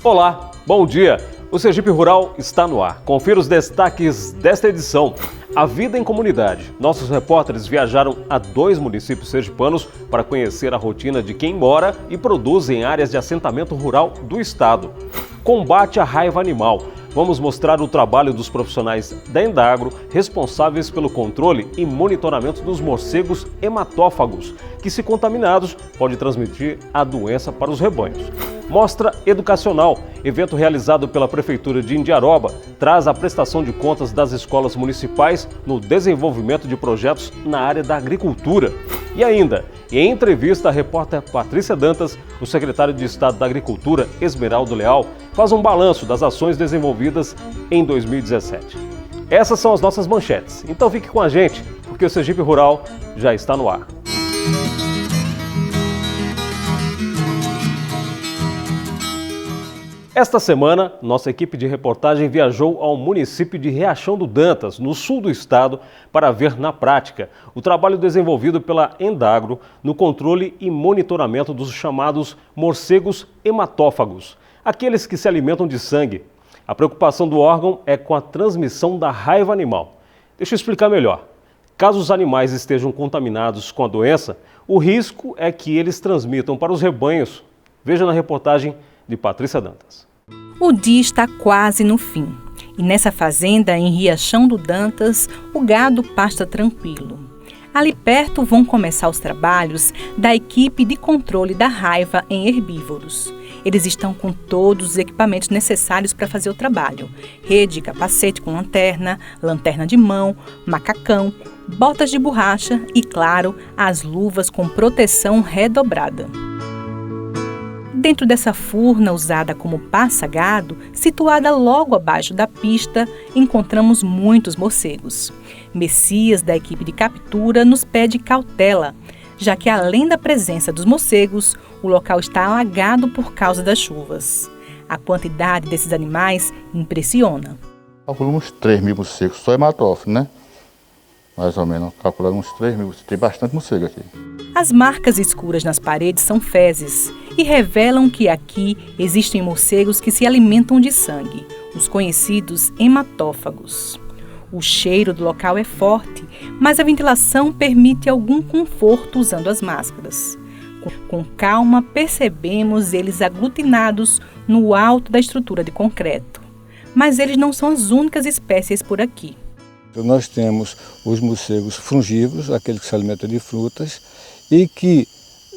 Olá, bom dia! O Sergipe Rural está no ar. Confira os destaques desta edição. A vida em comunidade. Nossos repórteres viajaram a 2 municípios sergipanos para conhecer a rotina de quem mora e produz em áreas de assentamento rural do estado. Combate à raiva animal. Vamos mostrar o trabalho dos profissionais da Endagro responsáveis pelo controle e monitoramento dos morcegos hematófagos, que, se contaminados, pode transmitir a doença para os rebanhos. Mostra educacional. Evento realizado pela Prefeitura de Indiaroba traz a prestação de contas das escolas municipais no desenvolvimento de projetos na área da agricultura. E ainda, em entrevista à repórter Patrícia Dantas, o secretário de Estado da Agricultura, Esmeraldo Leal, faz um balanço das ações desenvolvidas em 2017. Essas são as nossas manchetes. Então fique com a gente, porque o Sergipe Rural já está no ar. Esta semana, nossa equipe de reportagem viajou ao município de Riachão do Dantas, no sul do estado, para ver na prática o trabalho desenvolvido pela Endagro no controle e monitoramento dos chamados morcegos hematófagos, aqueles que se alimentam de sangue. A preocupação do órgão é com a transmissão da raiva animal. Deixa eu explicar melhor. Caso os animais estejam contaminados com a doença, o risco é que eles transmitam para os rebanhos. Veja na reportagem de Patrícia Dantas. O dia está quase no fim e nessa fazenda em Riachão do Dantas o gado pasta tranquilo. Ali perto vão começar os trabalhos da equipe de controle da raiva em herbívoros. Eles estão com todos os equipamentos necessários para fazer o trabalho: rede, capacete com lanterna, lanterna de mão, macacão, botas de borracha e, claro, as luvas com proteção redobrada. Dentro dessa furna usada como passa-gado, situada logo abaixo da pista, encontramos muitos morcegos. Messias, da equipe de captura, nos pede cautela, já que além da presença dos morcegos, o local está alagado por causa das chuvas. A quantidade desses animais impressiona. Calculamos 3 mil morcegos, só hematófilo, né? Mais ou menos, calculamos uns 3 mil, tem bastante morcego aqui. As marcas escuras nas paredes são fezes e revelam que aqui existem morcegos que se alimentam de sangue, os conhecidos hematófagos. O cheiro do local é forte, mas a ventilação permite algum conforto usando as máscaras. Com calma, percebemos eles aglutinados no alto da estrutura de concreto. Mas eles não são as únicas espécies por aqui. Nós temos os morcegos frungívoros, aqueles que se alimentam de frutas e que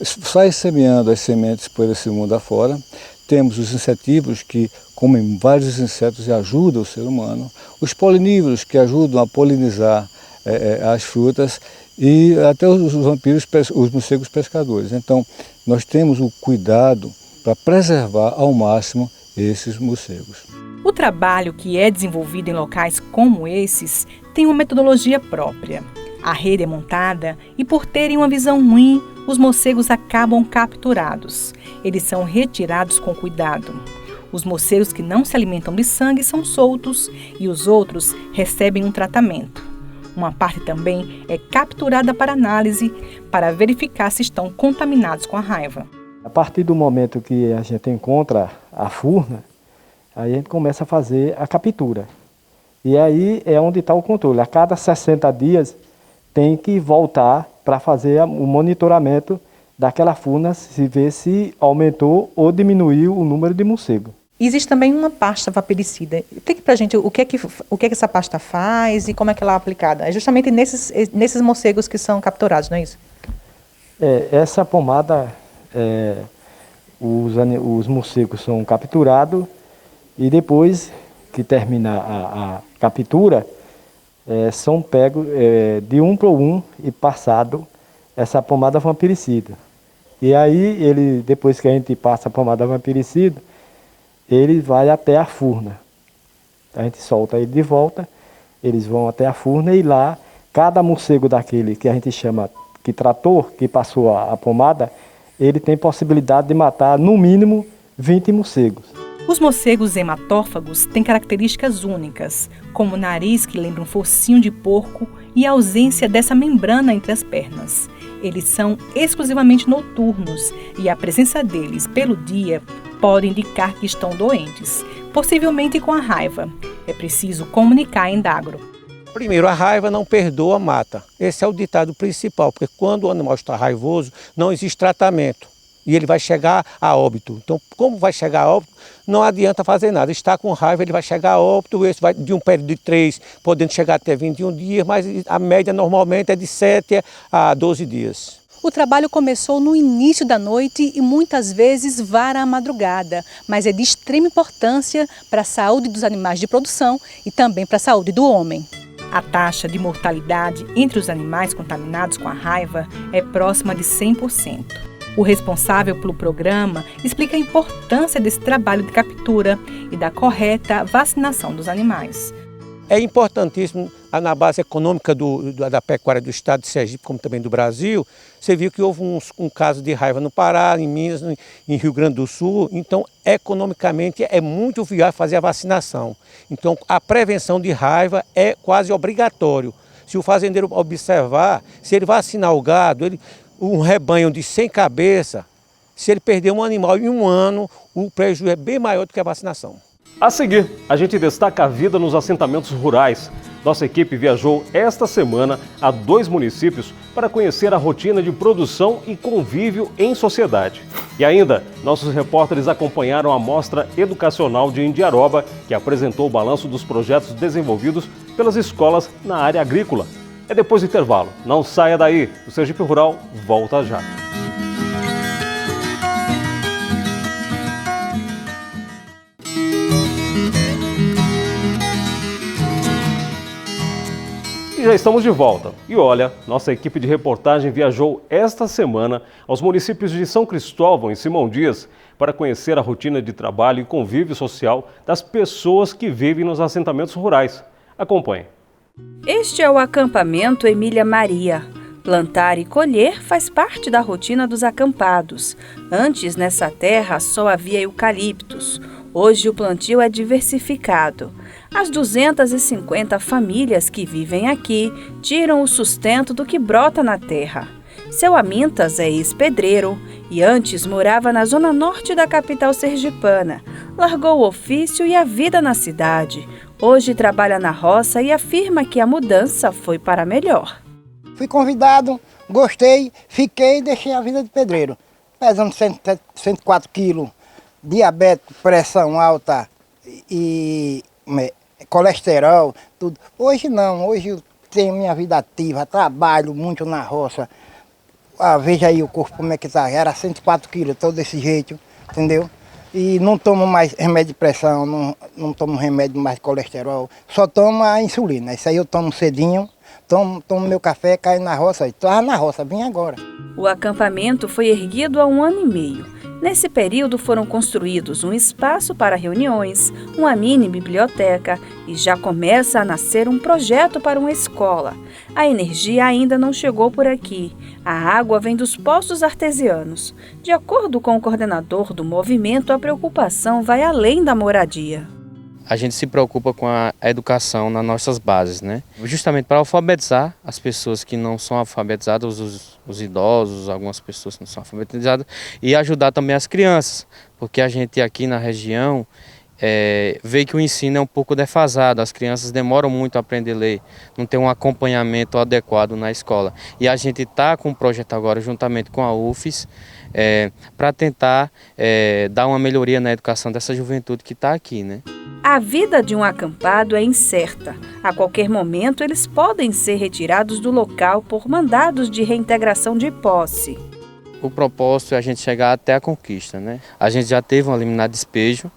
saem semeando as sementes por esse mundo afora. Temos os insetívoros que comem vários insetos e ajudam o ser humano. Os polinívoros que ajudam a polinizar as frutas e até os vampiros, os morcegos pescadores. Então, nós temos o cuidado para preservar ao máximo esses morcegos. O trabalho que é desenvolvido em locais como esses tem uma metodologia própria. A rede é montada e, por terem uma visão ruim, os morcegos acabam capturados. Eles são retirados com cuidado. Os morcegos que não se alimentam de sangue são soltos e os outros recebem um tratamento. Uma parte também é capturada para análise para verificar se estão contaminados com a raiva. A partir do momento que a gente encontra a furna, aí a gente começa a fazer a captura. E aí é onde está o controle. A cada 60 dias tem que voltar para fazer o monitoramento daquela furna, se ver se aumentou ou diminuiu o número de morcegos. Existe também uma pasta vaporicida. Explique para a gente o que é que essa pasta faz e como é que ela é aplicada. É justamente nesses morcegos que são capturados, não é isso? Essa pomada, os morcegos são capturados e depois que termina a captura, são pegos de um para um e passado essa pomada vampiricida. E aí, depois que a gente passa a pomada vampiricida, ele vai até a furna. A gente solta ele de volta, eles vão até a furna e lá, cada morcego daquele que a gente chama que tratou, que passou a pomada, ele tem possibilidade de matar no mínimo 20 morcegos. Os morcegos hematófagos têm características únicas, como o nariz que lembra um focinho de porco e a ausência dessa membrana entre as pernas. Eles são exclusivamente noturnos e a presença deles pelo dia pode indicar que estão doentes, possivelmente com a raiva. É preciso comunicar a Indagro. Primeiro, a raiva não perdoa, mata. Esse é o ditado principal, porque quando o animal está raivoso, não existe tratamento e ele vai chegar a óbito. Então, como vai chegar a óbito, não adianta fazer nada. Está com raiva, ele vai chegar a óbito, esse vai de um período de 3, podendo chegar até 21 dias, mas a média normalmente é de 7 a 12 dias. O trabalho começou no início da noite e muitas vezes vara a madrugada, mas é de extrema importância para a saúde dos animais de produção e também para a saúde do homem. A taxa de mortalidade entre os animais contaminados com a raiva é próxima de 100%. O responsável pelo programa explica a importância desse trabalho de captura e da correta vacinação dos animais. É importantíssimo na base econômica da pecuária do estado de Sergipe, como também do Brasil. Você viu que houve um caso de raiva no Pará, em Minas, em Rio Grande do Sul. Então, economicamente, é muito viável fazer a vacinação. Então, a prevenção de raiva é quase obrigatório. Se o fazendeiro observar, se ele vacinar o gado, um rebanho de 100 cabeças, se ele perder um animal em um ano, o prejuízo é bem maior do que a vacinação. A seguir, a gente destaca a vida nos assentamentos rurais. Nossa equipe viajou esta semana a 2 municípios para conhecer a rotina de produção e convívio em sociedade. E ainda, nossos repórteres acompanharam a mostra educacional de Indiaroba, que apresentou o balanço dos projetos desenvolvidos pelas escolas na área agrícola. É depois do intervalo. Não saia daí. O Sergipe Rural volta já. E já estamos de volta. E olha, nossa equipe de reportagem viajou esta semana aos municípios de São Cristóvão e Simão Dias para conhecer a rotina de trabalho e convívio social das pessoas que vivem nos assentamentos rurais. Acompanhe. Este é o acampamento Emília Maria. Plantar e colher faz parte da rotina dos acampados. Antes, nessa terra, só havia eucaliptos. Hoje o plantio é diversificado. As 250 famílias que vivem aqui tiram o sustento do que brota na terra. Seu Amintas é ex-pedreiro e antes morava na zona norte da capital sergipana. Largou o ofício e a vida na cidade. Hoje trabalha na roça e afirma que a mudança foi para melhor. Fui convidado, gostei, fiquei e deixei a vida de pedreiro. Pesando 104 quilos, diabetes, pressão alta e colesterol, tudo. Hoje não, hoje eu tenho minha vida ativa, trabalho muito na roça. Veja aí o corpo como é que está, era 104 quilos, todo desse jeito, entendeu? E não tomo mais remédio de pressão, não tomo remédio mais de colesterol, só tomo a insulina. Isso aí eu tomo cedinho, tomo meu café, caio na roça, estava na roça, vim agora. O acampamento foi erguido há 1 ano e meio. Nesse período foram construídos um espaço para reuniões, uma mini biblioteca e já começa a nascer um projeto para uma escola. A energia ainda não chegou por aqui. A água vem dos poços artesianos. De acordo com o coordenador do movimento, a preocupação vai além da moradia. A gente se preocupa com a educação nas nossas bases, né? Justamente para alfabetizar as pessoas que não são alfabetizadas, os idosos, algumas pessoas que não são alfabetizadas, e ajudar também as crianças, porque a gente aqui na região vê que o ensino é um pouco defasado, as crianças demoram muito a aprender a ler, não tem um acompanhamento adequado na escola. E a gente está com um projeto agora, juntamente com a UFES, para tentar dar uma melhoria na educação dessa juventude que está aqui, né? A vida de um acampado é incerta. A qualquer momento, eles podem ser retirados do local por mandados de reintegração de posse. O propósito é a gente chegar até a conquista, né? A gente já teve um liminar de despejo,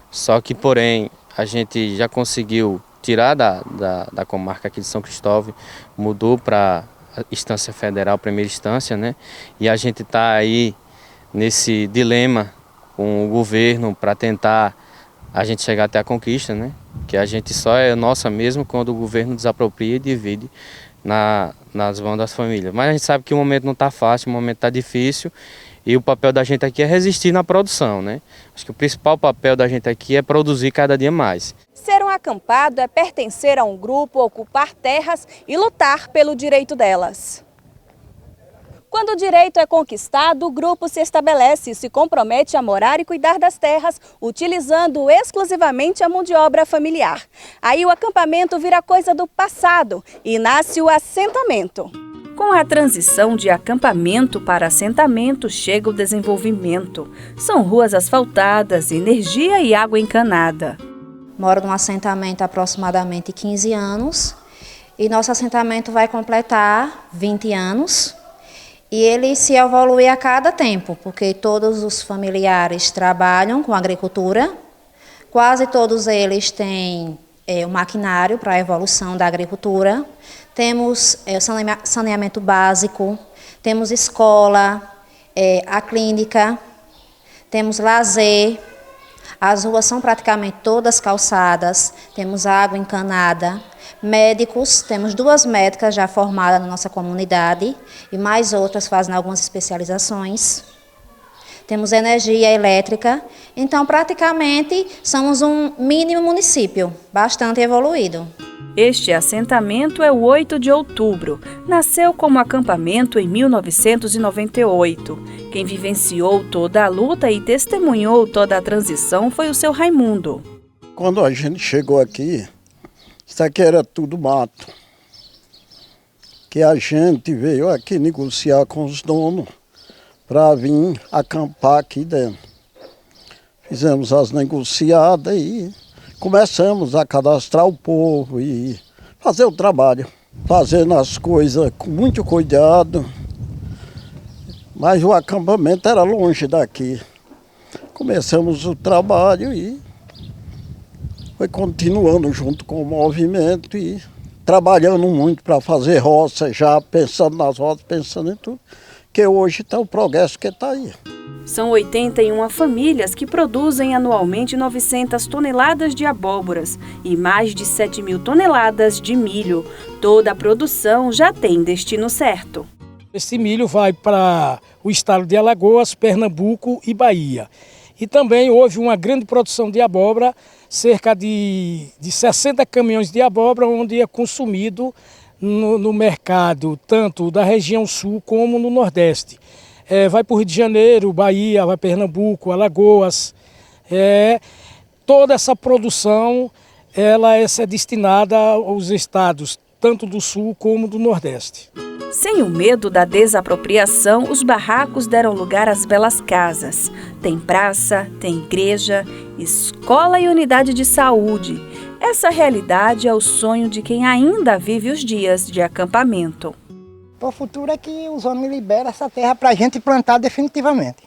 só que, porém, a gente já conseguiu tirar da comarca aqui de São Cristóvão, mudou para a instância federal, primeira instância, né? E a gente está aí nesse dilema com o governo para tentar a gente chegar até a conquista, né? Que a gente só é nossa mesmo quando o governo desapropria e divide nas mãos das famílias. Mas a gente sabe que o momento não está fácil, o momento está difícil e o papel da gente aqui é resistir na produção, né? Acho que o principal papel da gente aqui é produzir cada dia mais. Ser um acampado é pertencer a um grupo, ocupar terras e lutar pelo direito delas. Quando o direito é conquistado, o grupo se estabelece e se compromete a morar e cuidar das terras, utilizando exclusivamente a mão de obra familiar. Aí o acampamento vira coisa do passado e nasce o assentamento. Com a transição de acampamento para assentamento, chega o desenvolvimento. São ruas asfaltadas, energia e água encanada. Moro num assentamento há aproximadamente 15 anos e nosso assentamento vai completar 20 anos. E ele se evolui a cada tempo, porque todos os familiares trabalham com agricultura, quase todos eles têm o maquinário para a evolução da agricultura, temos saneamento básico, temos escola, a clínica, temos lazer, as ruas são praticamente todas calçadas, temos água encanada. Médicos, temos 2 médicas já formadas na nossa comunidade e mais outras fazem algumas especializações. Temos energia elétrica, então praticamente somos um mínimo município, bastante evoluído. Este assentamento é o 8 de outubro. Nasceu como acampamento em 1998. Quem vivenciou toda a luta e testemunhou toda a transição foi o seu Raimundo. Quando a gente chegou aqui, isso aqui era tudo mato, que a gente veio aqui negociar com os donos para vir acampar aqui dentro. Fizemos as negociadas e começamos a cadastrar o povo e fazer o trabalho, fazendo as coisas com muito cuidado, mas o acampamento era longe daqui. Começamos o trabalho e foi continuando junto com o movimento e trabalhando muito para fazer roça, já pensando nas roças, pensando em tudo, que hoje está o progresso que está aí. São 81 famílias que produzem anualmente 900 toneladas de abóboras e mais de 7.000 toneladas de milho. Toda a produção já tem destino certo. Esse milho vai para o estado de Alagoas, Pernambuco e Bahia. E também houve uma grande produção de abóbora, cerca de 60 caminhões de abóbora, onde é consumido no mercado, tanto da região sul como no Nordeste. Vai para o Rio de Janeiro, Bahia, vai para Pernambuco, Alagoas. Toda essa produção ela é destinada aos estados, tanto do Sul como do Nordeste. Sem o medo da desapropriação, os barracos deram lugar às belas casas. Tem praça, tem igreja, escola e unidade de saúde. Essa realidade é o sonho de quem ainda vive os dias de acampamento. O futuro é que os homens liberem essa terra para a gente plantar definitivamente,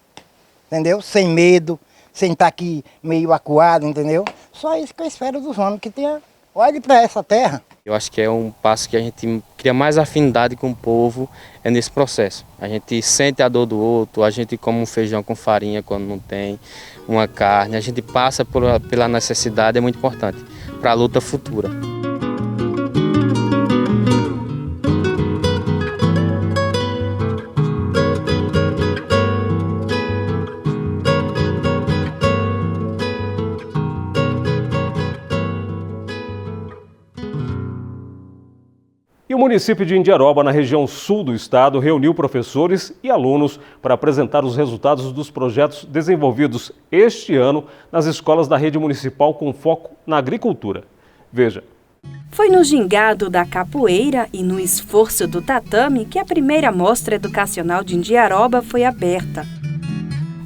entendeu? Sem medo, sem estar aqui meio acuado, entendeu? Só isso que eu espero dos homens, que tenha, olhe para essa terra. Eu acho que é um passo que a gente cria mais afinidade com o povo, é nesse processo. A gente sente a dor do outro, a gente come um feijão com farinha quando não tem, uma carne, a gente passa pela necessidade, é muito importante para a luta futura. E o município de Indiaroba, na região sul do estado, reuniu professores e alunos para apresentar os resultados dos projetos desenvolvidos este ano nas escolas da rede municipal com foco na agricultura. Veja. Foi no gingado da capoeira e no esforço do tatame que a primeira mostra educacional de Indiaroba foi aberta.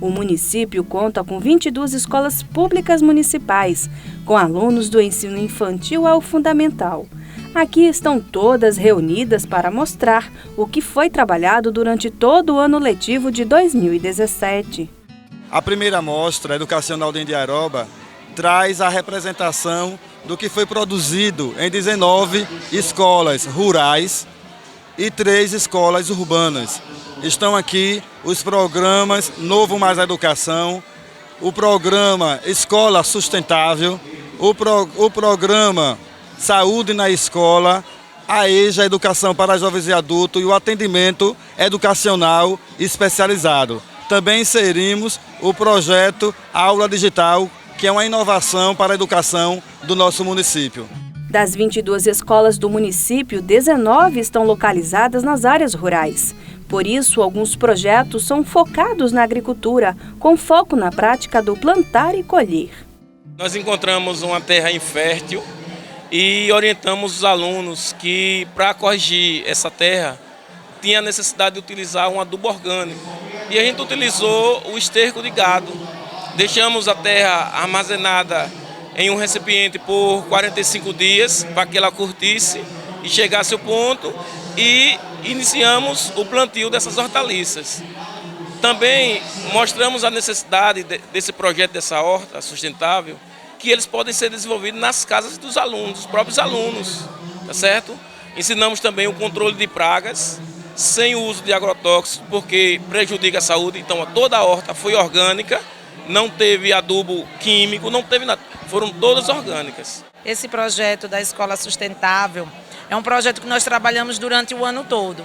O município conta com 22 escolas públicas municipais, com alunos do ensino infantil ao fundamental. Aqui estão todas reunidas para mostrar o que foi trabalhado durante todo o ano letivo de 2017. A primeira mostra educacional de Indiaroba traz a representação do que foi produzido em 19 escolas rurais e 3 escolas urbanas. Estão aqui os programas Novo Mais Educação, o programa Escola Sustentável, o programa Saúde na Escola, a EJA, Educação para Jovens e Adultos, e o atendimento educacional especializado. Também inserimos o projeto Aula Digital, que é uma inovação para a educação do nosso município. Das 22 escolas do município, 19 estão localizadas nas áreas rurais. Por isso, alguns projetos são focados na agricultura, com foco na prática do plantar e colher. Nós encontramos uma terra infértil e orientamos os alunos que, para corrigir essa terra, tinha necessidade de utilizar um adubo orgânico. E a gente utilizou o esterco de gado. Deixamos a terra armazenada em um recipiente por 45 dias para que ela curtisse e chegasse ao ponto, e iniciamos o plantio dessas hortaliças. Também mostramos a necessidade desse projeto, dessa horta sustentável, que eles podem ser desenvolvidos nas casas dos alunos, dos próprios alunos, tá certo? Ensinamos também o controle de pragas, sem o uso de agrotóxicos, porque prejudica a saúde. Então toda a horta foi orgânica, não teve adubo químico, não teve nada, foram todas orgânicas. Esse projeto da Escola Sustentável é um projeto que nós trabalhamos durante o ano todo.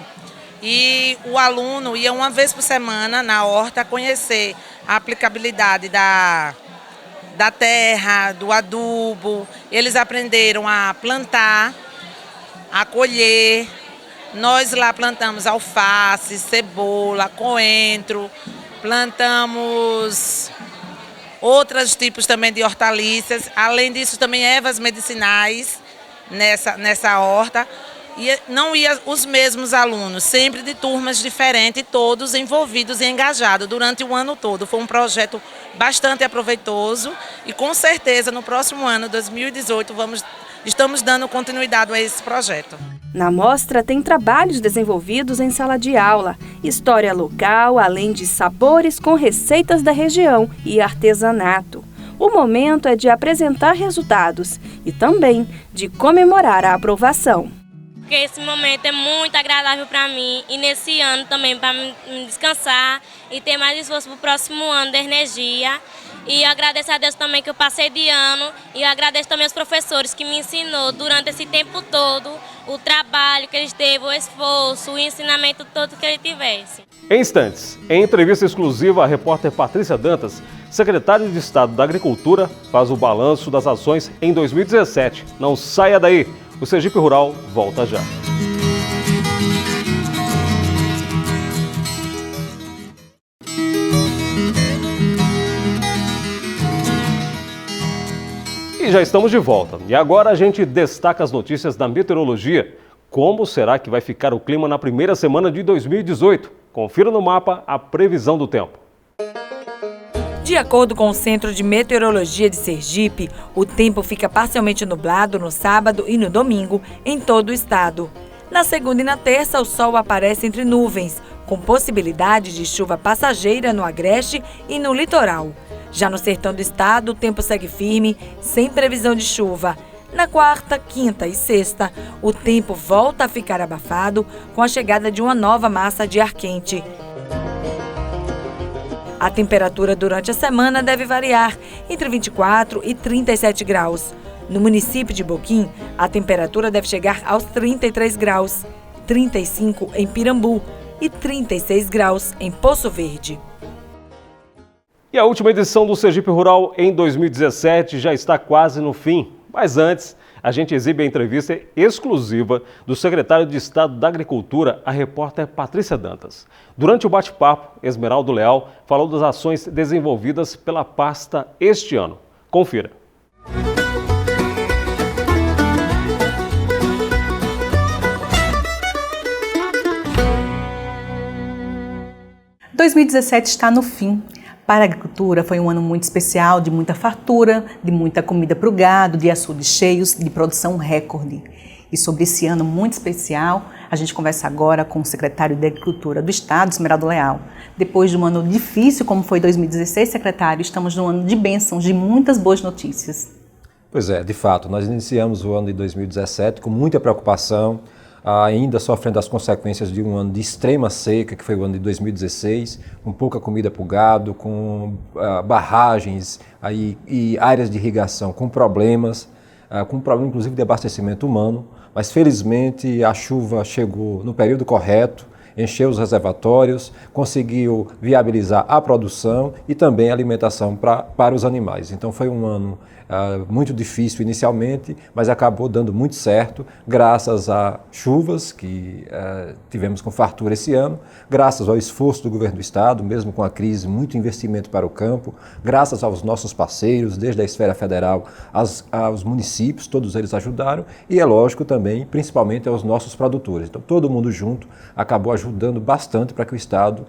E o aluno ia uma vez por semana na horta conhecer a aplicabilidade da terra, do adubo. Eles aprenderam a plantar, a colher. Nós lá plantamos alface, cebola, coentro, plantamos outros tipos também de hortaliças. Além disso, também ervas medicinais nessa horta. E não ia os mesmos alunos, sempre de turmas diferentes, todos envolvidos e engajados durante o ano todo. Foi um projeto bastante aproveitoso e com certeza no próximo ano, 2018, estamos dando continuidade a esse projeto. Na mostra tem trabalhos desenvolvidos em sala de aula, história local, além de sabores com receitas da região e artesanato. O momento é de apresentar resultados e também de comemorar a aprovação. Porque esse momento é muito agradável para mim e nesse ano também para me descansar e ter mais esforço para o próximo ano da energia. E eu agradeço a Deus também que eu passei de ano e eu agradeço também aos professores que me ensinou durante esse tempo todo o trabalho que eles teve, o esforço, o ensinamento todo que ele tivesse. Em instantes, em entrevista exclusiva, a repórter Patrícia Dantas, secretária de Estado da Agricultura, faz o balanço das ações em 2017. Não saia daí! O Sergipe Rural volta já. E já estamos de volta. E agora a gente destaca as notícias da meteorologia. Como será que vai ficar o clima na primeira semana de 2018? Confira no mapa a previsão do tempo. De acordo com o Centro de Meteorologia de Sergipe, o tempo fica parcialmente nublado no sábado e no domingo em todo o estado. Na segunda e na terça, o sol aparece entre nuvens, com possibilidade de chuva passageira no agreste e no litoral. Já no sertão do estado, o tempo segue firme, sem previsão de chuva. Na quarta, quinta e sexta, o tempo volta a ficar abafado com a chegada de uma nova massa de ar quente. A temperatura durante a semana deve variar entre 24 e 37 graus. No município de Boquim, a temperatura deve chegar aos 33 graus, 35 em Pirambu e 36 graus em Poço Verde. E a última edição do Sergipe Rural em 2017 já está quase no fim. Mas antes, a gente exibe a entrevista exclusiva do secretário de Estado da Agricultura, a repórter Patrícia Dantas. Durante o bate-papo, Esmeraldo Leal falou das ações desenvolvidas pela pasta este ano. Confira. – 2017 está no fim. Para a agricultura foi um ano muito especial, de muita fartura, de muita comida para o gado, de açudes cheios, de produção recorde. E sobre esse ano muito especial, a gente conversa agora com o secretário de Agricultura do Estado, Esmeraldo Leal. Depois de um ano difícil, como foi 2016, secretário, estamos num ano de bênçãos, de muitas boas notícias. Pois é, de fato, nós iniciamos o ano de 2017 com muita preocupação, ainda sofrendo as consequências de um ano de extrema seca, que foi o ano de 2016, com pouca comida para o gado, com barragens e áreas de irrigação com problemas inclusive de abastecimento humano, mas felizmente a chuva chegou no período correto encher os reservatórios, conseguiu viabilizar a produção e também a alimentação para os animais. Então foi um ano muito difícil inicialmente, mas acabou dando muito certo, graças a chuvas que tivemos com fartura esse ano, graças ao esforço do governo do estado, mesmo com a crise, muito investimento para o campo, graças aos nossos parceiros, desde a esfera federal aos municípios, todos eles ajudaram, e é lógico também, principalmente aos nossos produtores. Então todo mundo junto acabou ajudando bastante para que o estado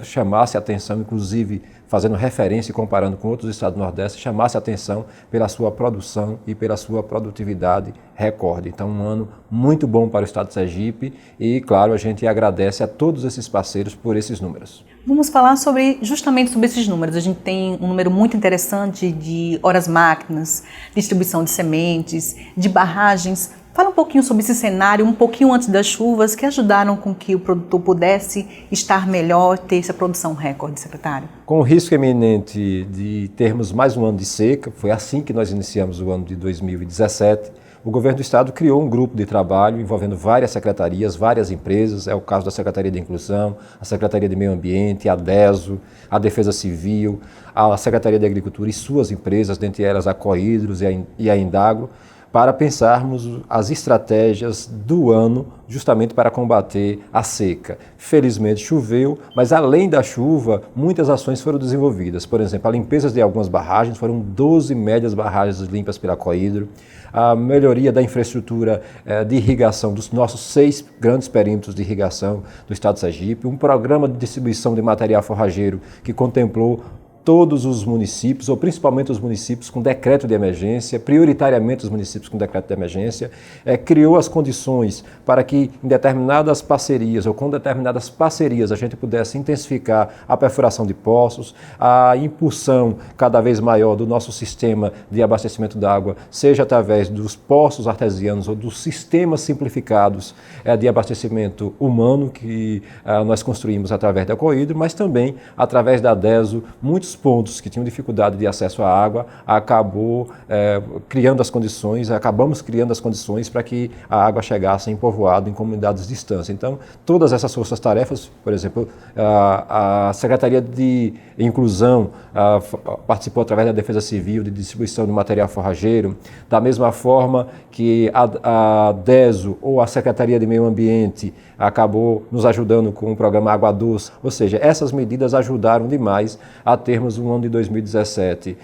chamasse a atenção, inclusive fazendo referência e comparando com outros estados do Nordeste, chamasse a atenção pela sua produção e pela sua produtividade recorde. Então, um ano muito bom para o estado de Sergipe e, claro, a gente agradece a todos esses parceiros por esses números. Vamos falar justamente sobre esses números. A gente tem um número muito interessante de horas máquinas, distribuição de sementes, de barragens. Fala um pouquinho sobre esse cenário, um pouquinho antes das chuvas, que ajudaram com que o produtor pudesse estar melhor, ter essa produção recorde, secretário. Com o risco iminente de termos mais um ano de seca, foi assim que nós iniciamos o ano de 2017, o governo do estado criou um grupo de trabalho envolvendo várias secretarias, várias empresas, é o caso da Secretaria de Inclusão, a Secretaria de Meio Ambiente, a DESO, a Defesa Civil, a Secretaria de Agricultura e suas empresas, dentre elas a Cohidros e a Indagro, para pensarmos as estratégias do ano justamente para combater a seca. Felizmente choveu, mas além da chuva, muitas ações foram desenvolvidas. Por exemplo, a limpeza de algumas barragens, foram 12 médias barragens limpas pela Cohidro, a melhoria da infraestrutura de irrigação dos nossos 6 grandes perímetros de irrigação do estado de Sergipe, um programa de distribuição de material forrageiro que contemplou todos os municípios, ou principalmente os municípios com decreto de emergência, prioritariamente os municípios com decreto de emergência, criou as condições para que em determinadas parcerias ou com determinadas parcerias a gente pudesse intensificar a perfuração de poços, a impulsão cada vez maior do nosso sistema de abastecimento d'água, seja através dos poços artesianos ou dos sistemas simplificados de abastecimento humano que nós construímos através da Cohidro, mas também através da DESO. Muitos pontos que tinham dificuldade de acesso à água, acabamos criando as condições para que a água chegasse em povoado, em comunidades distantes. Então, todas essas forças-tarefas, por exemplo, a Secretaria de Inclusão participou através da Defesa Civil de distribuição de material forrageiro, da mesma forma que a DESO ou a Secretaria de Meio Ambiente acabou nos ajudando com o programa Água Doce, ou seja, essas medidas ajudaram demais a termos um ano de 2017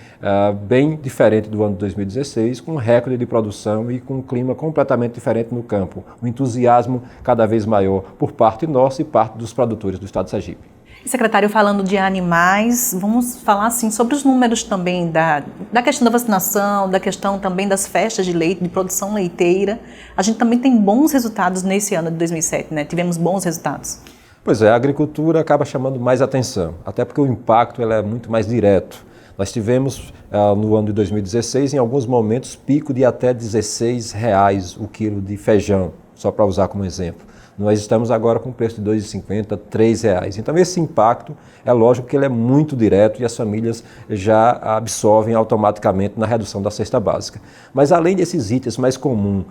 bem diferente do ano de 2016, com um recorde de produção e com um clima completamente diferente no campo, um entusiasmo cada vez maior por parte nossa e parte dos produtores do estado de Sergipe. Secretário, falando de animais, vamos falar assim, sobre os números também da questão da vacinação, da questão também das festas de leite, de produção leiteira. A gente também tem bons resultados nesse ano de 2007, né? Tivemos bons resultados. Pois é, a agricultura acaba chamando mais atenção, até porque o impacto é muito mais direto. Nós tivemos, no ano de 2016, em alguns momentos, pico de até R$16 o quilo de feijão, só para usar como exemplo. Nós estamos agora com preço de R$2,50, R$3. Então esse impacto, é lógico que ele é muito direto e as famílias já absorvem automaticamente na redução da cesta básica. Mas além desses itens mais comuns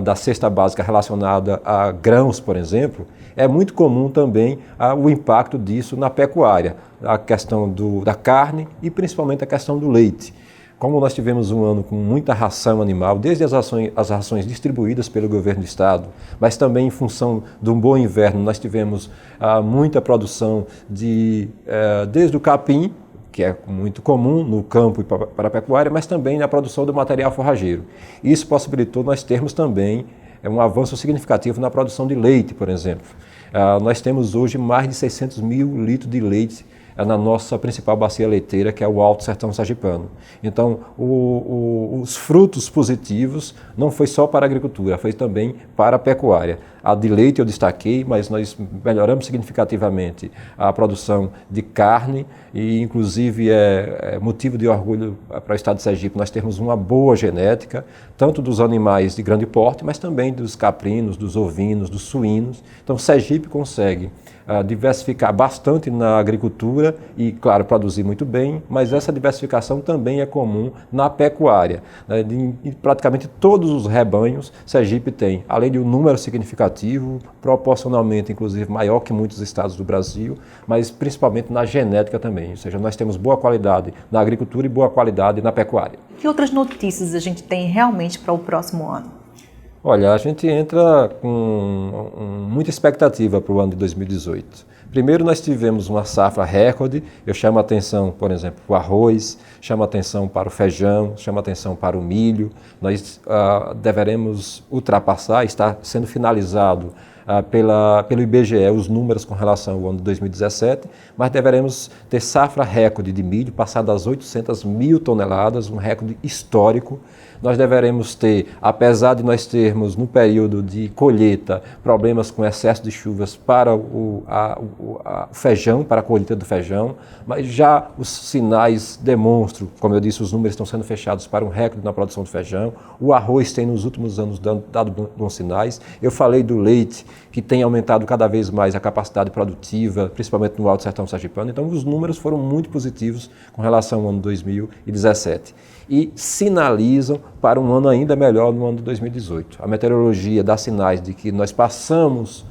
da cesta básica relacionada a grãos, por exemplo, é muito comum também o impacto disso na pecuária, a questão da carne e principalmente a questão do leite. Como nós tivemos um ano com muita ração animal, desde as rações distribuídas pelo governo do estado, mas também em função de um bom inverno, nós tivemos muita produção desde o capim, que é muito comum no campo e para a pecuária, mas também na produção do material forrageiro. Isso possibilitou nós termos também um avanço significativo na produção de leite, por exemplo. Nós temos hoje mais de 600 mil litros de leite na nossa principal bacia leiteira, que é o Alto Sertão Sergipano. Então, os frutos positivos não foi só para a agricultura, foi também para a pecuária. A de leite eu destaquei, mas nós melhoramos significativamente a produção de carne e, inclusive, é motivo de orgulho para o estado de Sergipe nós termos uma boa genética, tanto dos animais de grande porte, mas também dos caprinos, dos ovinos, dos suínos. Então, Sergipe consegue diversificar bastante na agricultura cultura e, claro, produzir muito bem, mas essa diversificação também é comum na pecuária. Né? Em praticamente todos os rebanhos, Sergipe tem, além de um número significativo, proporcionalmente, inclusive, maior que muitos estados do Brasil, mas principalmente na genética também. Ou seja, nós temos boa qualidade na agricultura e boa qualidade na pecuária. Que outras notícias a gente tem realmente para o próximo ano? Olha, a gente entra com muita expectativa para o ano de 2018. Primeiro, nós tivemos uma safra recorde. Eu chamo a atenção, por exemplo, para o arroz, chamo a atenção para o feijão, chamo a atenção para o milho. Nós deveremos ultrapassar, está sendo finalizado pelo IBGE os números com relação ao ano de 2017, mas deveremos ter safra recorde de milho, passar das 800 mil toneladas, um recorde histórico. Nós deveremos ter, apesar de nós termos no período de colheita problemas com excesso de chuvas para o feijão, para a colheita do feijão, mas já os sinais demonstram, como eu disse, os números estão sendo fechados para um recorde na produção de feijão. O arroz tem nos últimos anos dado bons sinais. Eu falei do leite, que tem aumentado cada vez mais a capacidade produtiva, principalmente no Alto Sertão Sergipano. Então, os números foram muito positivos com relação ao ano 2017 e sinalizam para um ano ainda melhor no ano de 2018. A meteorologia dá sinais de que nós passamos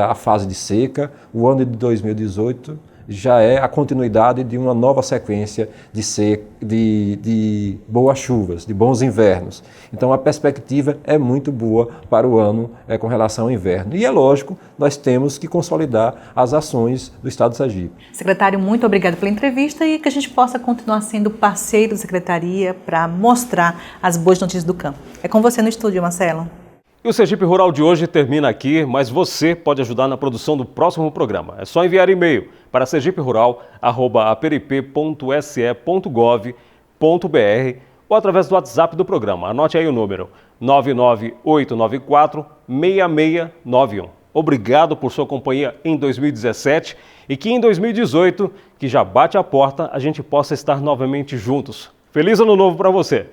a fase de seca. O ano de 2018 já é a continuidade de uma nova sequência de boas chuvas, de bons invernos. Então a perspectiva é muito boa para o ano com relação ao inverno. E é lógico, nós temos que consolidar as ações do Estado de Sergipe. Secretário, muito obrigado pela entrevista e que a gente possa continuar sendo parceiro da Secretaria para mostrar as boas notícias do campo. É com você no estúdio, Marcelo. E o Sergipe Rural de hoje termina aqui, mas você pode ajudar na produção do próximo programa. É só enviar e-mail para sergiperural@aperip.se.gov.br ou através do WhatsApp do programa. Anote aí o número 99894-6691. Obrigado por sua companhia em 2017 e que em 2018, que já bate a porta, a gente possa estar novamente juntos. Feliz Ano Novo para você!